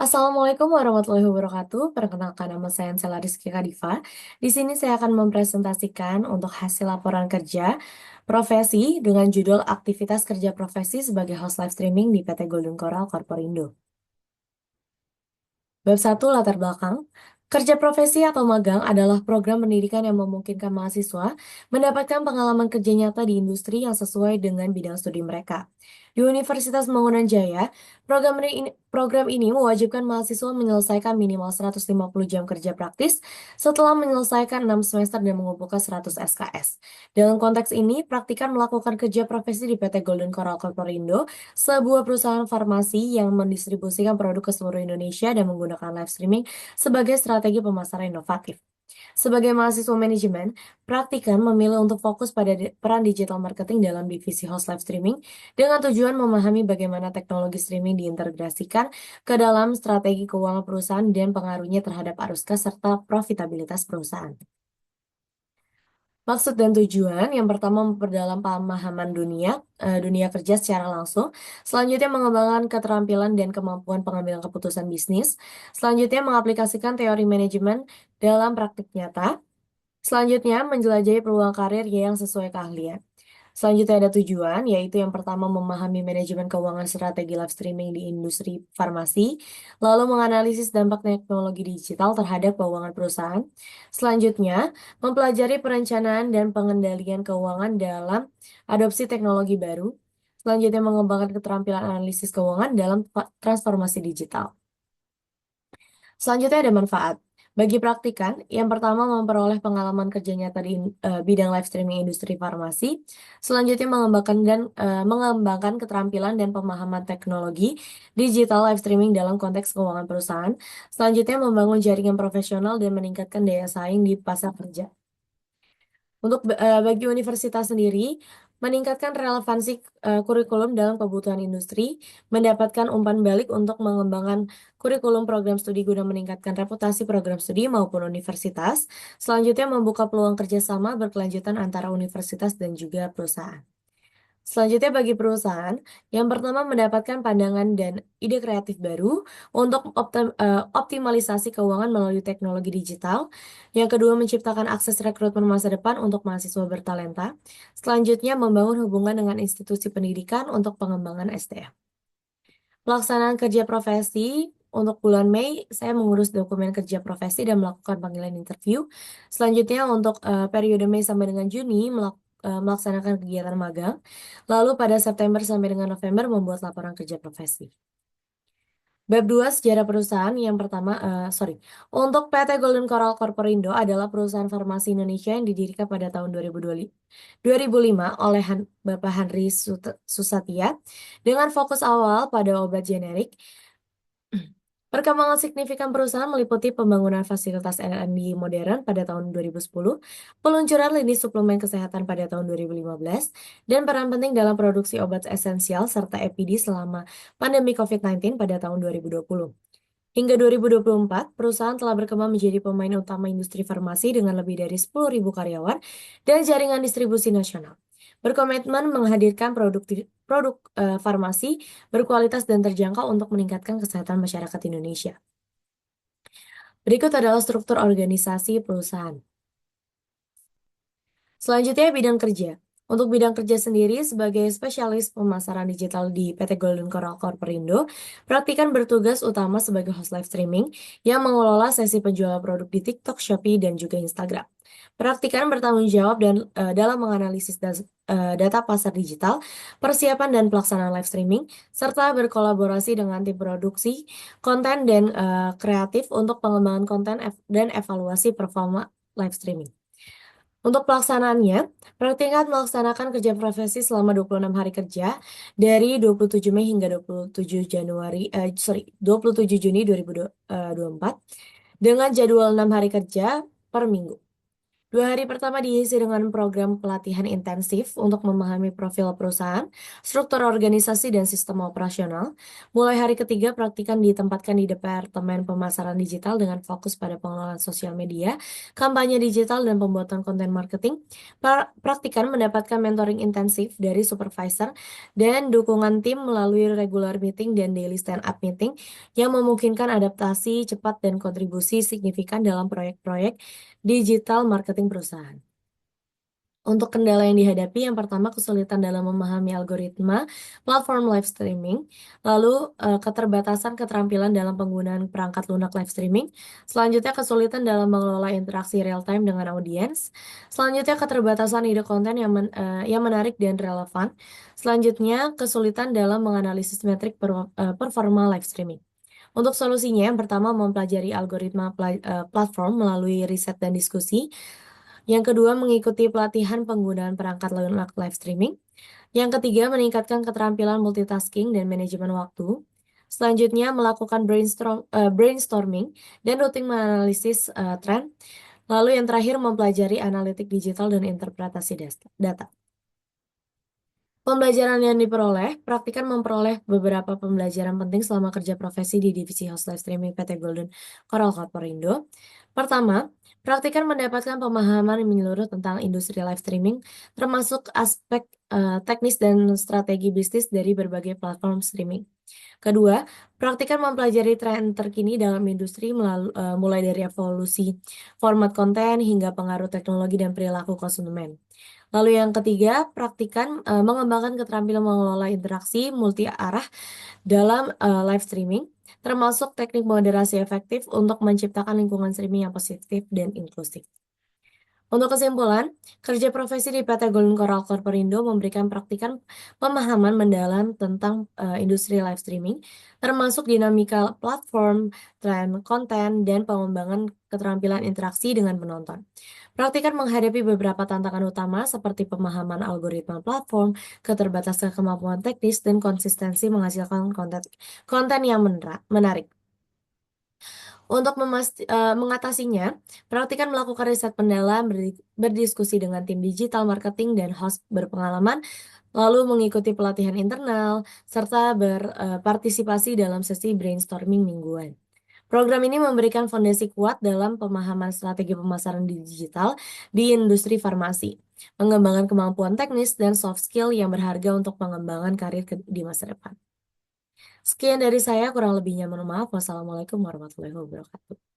Assalamualaikum warahmatullahi wabarakatuh. Perkenalkan nama saya Ansela Rizky Khadifa. Di sini saya akan mempresentasikan untuk hasil laporan kerja profesi dengan judul Aktivitas Kerja Profesi sebagai host live streaming di PT Golden Coral Corporindo. Bab 1 latar belakang. Kerja profesi atau magang adalah program pendidikan yang memungkinkan mahasiswa mendapatkan pengalaman kerja nyata di industri yang sesuai dengan bidang studi mereka. Di Universitas Pembangunan Jaya, program ini mewajibkan mahasiswa menyelesaikan minimal 150 jam kerja praktis setelah menyelesaikan 6 semester dan mengumpulkan 100 SKS. Dalam konteks ini, praktikan melakukan kerja profesi di PT Golden Coral Corporindo, sebuah perusahaan farmasi yang mendistribusikan produk ke seluruh Indonesia dan menggunakan live streaming sebagai strategi pemasaran inovatif. Sebagai mahasiswa manajemen, praktikan memilih untuk fokus pada peran digital marketing dalam divisi host live streaming dengan tujuan memahami bagaimana teknologi streaming diintegrasikan ke dalam strategi keuangan perusahaan dan pengaruhnya terhadap arus kas serta profitabilitas perusahaan. Maksud dan tujuan, yang pertama memperdalam pemahaman dunia kerja secara langsung. Selanjutnya mengembangkan keterampilan dan kemampuan pengambilan keputusan bisnis. Selanjutnya mengaplikasikan teori manajemen dalam praktik nyata. Selanjutnya menjelajahi peluang karir yang sesuai keahlian. Selanjutnya ada tujuan, yaitu yang pertama memahami manajemen keuangan strategi live streaming di industri farmasi, lalu menganalisis dampak teknologi digital terhadap keuangan perusahaan. Selanjutnya, mempelajari perencanaan dan pengendalian keuangan dalam adopsi teknologi baru. Selanjutnya, mengembangkan keterampilan analisis keuangan dalam transformasi digital. Selanjutnya ada manfaat. Bagi praktikan, yang pertama memperoleh pengalaman kerja nyata di bidang live streaming industri farmasi. Selanjutnya mengembangkan keterampilan dan pemahaman teknologi digital live streaming dalam konteks keuangan perusahaan. Selanjutnya membangun jaringan profesional dan meningkatkan daya saing di pasar kerja. Bagi universitas sendiri, meningkatkan relevansi kurikulum dalam kebutuhan industri, mendapatkan umpan balik untuk mengembangkan kurikulum program studi guna meningkatkan reputasi program studi maupun universitas. Selanjutnya membuka peluang kerjasama berkelanjutan antara universitas dan juga perusahaan. Selanjutnya bagi perusahaan, yang pertama mendapatkan pandangan dan ide kreatif baru untuk optimalisasi keuangan melalui teknologi digital. Yang kedua menciptakan akses rekrutmen masa depan untuk mahasiswa bertalenta. Selanjutnya membangun hubungan dengan institusi pendidikan untuk pengembangan SDM. Pelaksanaan kerja profesi untuk bulan Mei, saya mengurus dokumen kerja profesi dan melakukan panggilan interview. Selanjutnya untuk periode Mei sampai dengan Juni melaksanakan kegiatan magang. Lalu pada September sampai dengan November membuat laporan kerja profesi. Bab 2 sejarah perusahaan. Yang pertama, untuk PT Golden Coral Corporindo adalah perusahaan farmasi Indonesia yang didirikan pada tahun 2005 oleh Bapak Henry Susatya dengan fokus awal pada obat generik. Perkembangan signifikan perusahaan meliputi pembangunan fasilitas R&D modern pada tahun 2010, peluncuran lini suplemen kesehatan pada tahun 2015, dan peran penting dalam produksi obat esensial serta EPD selama pandemi COVID-19 pada tahun 2020. Hingga 2024, perusahaan telah berkembang menjadi pemain utama industri farmasi dengan lebih dari 10.000 karyawan dan jaringan distribusi nasional. Berkomitmen menghadirkan produk farmasi berkualitas dan terjangkau untuk meningkatkan kesehatan masyarakat Indonesia. Berikut adalah struktur organisasi perusahaan. Selanjutnya bidang kerja. Untuk bidang kerja sendiri, sebagai spesialis pemasaran digital di PT Golden Coral Corporindo, praktikan bertugas utama sebagai host live streaming yang mengelola sesi penjualan produk di TikTok, Shopee, dan juga Instagram. Praktikan bertanggung jawab dalam menganalisis data pasar digital, persiapan dan pelaksanaan live streaming, serta berkolaborasi dengan tim produksi, konten, dan kreatif untuk pengembangan konten dan evaluasi performa live streaming. Untuk pelaksanaannya, praktikan melaksanakan kerja profesi selama 26 hari kerja dari 27 Mei hingga 27 Juni 2024 dengan jadwal 6 hari kerja per minggu. 2 hari pertama diisi dengan program pelatihan intensif untuk memahami profil perusahaan, struktur organisasi, dan sistem operasional. Mulai hari ketiga, praktikan ditempatkan di Departemen Pemasaran Digital dengan fokus pada pengelolaan sosial media, kampanye digital, dan pembuatan konten marketing. Praktikan mendapatkan mentoring intensif dari supervisor dan dukungan tim melalui regular meeting dan daily stand-up meeting yang memungkinkan adaptasi cepat dan kontribusi signifikan dalam proyek-proyek digital marketing perusahaan. Untuk kendala yang dihadapi, yang pertama kesulitan dalam memahami algoritma platform live streaming, lalu keterbatasan keterampilan dalam penggunaan perangkat lunak live streaming, selanjutnya kesulitan dalam mengelola interaksi real time dengan audiens, selanjutnya keterbatasan ide konten yang menarik dan relevan, selanjutnya kesulitan dalam menganalisis metrik performa live streaming. Untuk solusinya, yang pertama mempelajari algoritma platform melalui riset dan diskusi. Yang kedua, mengikuti pelatihan penggunaan perangkat lunak live streaming. Yang ketiga, meningkatkan keterampilan multitasking dan manajemen waktu. Selanjutnya, melakukan brainstorming dan rutin menganalisis tren. Lalu yang terakhir, mempelajari analitik digital dan interpretasi data. Pembelajaran yang diperoleh, praktikan memperoleh beberapa pembelajaran penting selama kerja profesi di divisi host live streaming PT Golden Coral Corporindo. Pertama, praktikan mendapatkan pemahaman yang menyeluruh tentang industri live streaming, termasuk aspek teknis dan strategi bisnis dari berbagai platform streaming. Kedua, praktikan mempelajari tren terkini dalam industri mulai dari evolusi format konten hingga pengaruh teknologi dan perilaku konsumen. Lalu yang ketiga, praktikan mengembangkan keterampilan mengelola interaksi multi arah dalam live streaming, termasuk teknik moderasi efektif untuk menciptakan lingkungan streaming yang positif dan inklusif. Untuk kesimpulan, kerja profesi di PT Golden Coral Corporindo memberikan praktikan pemahaman mendalam tentang industri live streaming, termasuk dinamika platform, tren konten, dan pengembangan keterampilan interaksi dengan penonton. Praktikan menghadapi beberapa tantangan utama seperti pemahaman algoritma platform, keterbatasan kemampuan teknis, dan konsistensi menghasilkan konten yang menarik. Untuk mengatasinya, praktikan melakukan riset mendalam, berdiskusi dengan tim digital marketing dan host berpengalaman, lalu mengikuti pelatihan internal, serta berpartisipasi dalam sesi brainstorming mingguan. Program ini memberikan fondasi kuat dalam pemahaman strategi pemasaran digital di industri farmasi, mengembangkan kemampuan teknis dan soft skill yang berharga untuk pengembangan karir di masa depan. Sekian dari saya, kurang lebihnya mohon maaf. Wassalamualaikum warahmatullahi wabarakatuh.